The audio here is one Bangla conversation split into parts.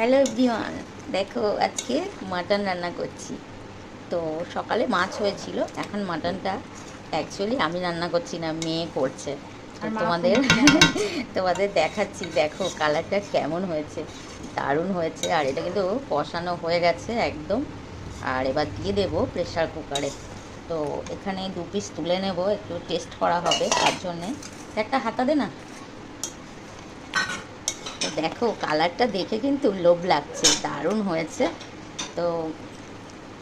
হ্যালো এভরিওয়ান, দেখো আজকে মাটন রান্না করছি। তো সকালে মাছ হয়েছিল, এখন মাটনটা অ্যাকচুয়ালি আমি রান্না করছি না, মেয়ে করছে। তো আর মা ফোন তোমাদের দেখে তোমাদের দেখাচ্ছি, দেখো কালারটা কেমন হয়েছে, দারুণ হয়েছে। আর এটা কিন্তু কষানো হয়ে গেছে একদম। আর এবার দিয়ে দেবো প্রেশার কুকারে। তো এখানে 2 পিস তুলে নেব, একটু টেস্ট করা হবে তার জন্যে। একটা হাতা দে না। তো দেখো কালারটা দেখে কিন্তু লোভ লাগছে, দারুণ হয়েছে। তো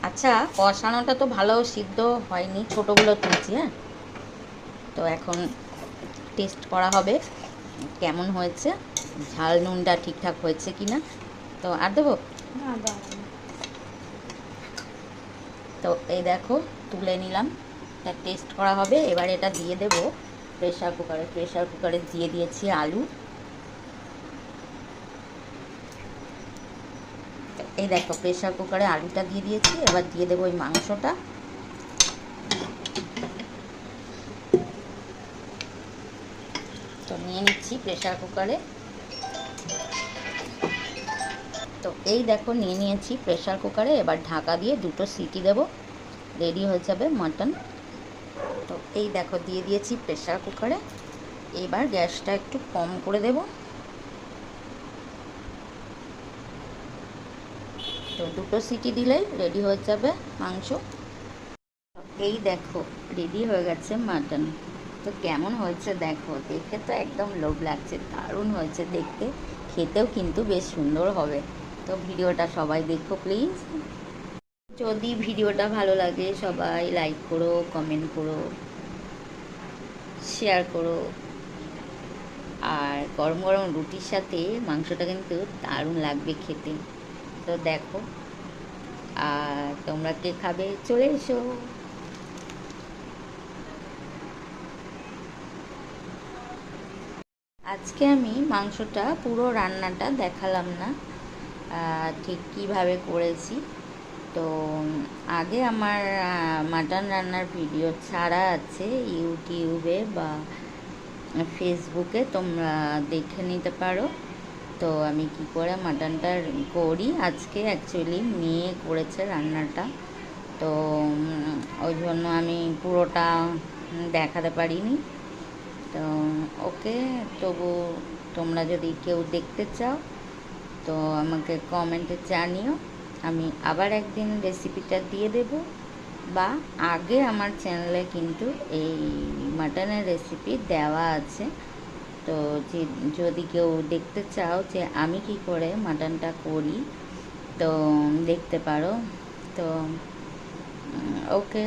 আচ্ছা, কষানোটা তো ভালো সিদ্ধ হয়নি, ছোটোগুলো তুলছি। হ্যাঁ, তো এখন টেস্ট করা হবে কেমন হয়েছে, ঝাল নুনটা ঠিকঠাক হয়েছে কি না। তো আর দেবো। না দাও না। তো এই দেখো তুলে নিলাম, এটা টেস্ট করা হবে। এবার এটা দিয়ে দেবো প্রেশার কুকারে। প্রেশার কুকারে দিয়ে দিয়েছি আলু। এই দেখো প্রেশার কুকারে আলুটা দিয়ে দিয়েছি, এবার দিয়ে দেবো ওই মাংসটা। তো নিয়ে নিচ্ছি প্রেশার কুকারে। তো এই দেখো নিয়ে নিয়েছি প্রেশার কুকারে, এবার ঢাকা দিয়ে 2টো সিটি দেব, রেডি হয়ে যাবে মাটন। তো এই দেখো দিয়ে দিয়েছি প্রেশার কুকারে। এবার গ্যাসটা একটু কম করে দেব। তো 2টো সিটি দিলেই রেডি হয়ে যাবে মাংস। এই দেখো রেডি হয়ে গেছে মাটন। তো কেমন হয়েছে দেখো, দেখে তো একদম লোভ লাগছে, দারুণ হয়েছে দেখতে, খেতেও কিন্তু বেশ সুন্দর হবে। তো ভিডিওটা সবাই দেখো প্লিজ। যদি ভিডিওটা ভালো লাগে সবাই লাইক করো, কমেন্ট করো, শেয়ার করো। আর গরম গরম রুটির সাথে মাংসটা কিন্তু দারুণ লাগবে খেতে। তো দেখো, আর তোমরা কে খাবে চলে এসো। আজকে আমি মাংসটা পুরো রান্নাটা দেখালাম না, ঠিক কীভাবে করেছি। তো আগে আমার মাটন রান্নার ভিডিও ছাড়া আছে ইউটিউবে বা ফেসবুকে, তোমরা দেখে নিতে পারো। তো আমি কি করে মাটনটা করি, আজকে অ্যাকচুয়ালি মেয়ে করেছে রান্নাটা। তো ওই জন্য আমি পুরোটা দেখাতে পারিনি। তো ওকে, তবু তোমরা যদি কেউ দেখতে চাও তো আমাকে কমেন্টে জানিও, আমি আবার একদিন রেসিপিটা দিয়ে দেব। বা আগে আমার চ্যানেলে কিন্তু এই মাটনের রেসিপি দেওয়া আছে। তো যে যদি কেউ দেখতে চাও যে আমি কি করে মাটনটা করি, তো দেখতে পারো। তো ওকে।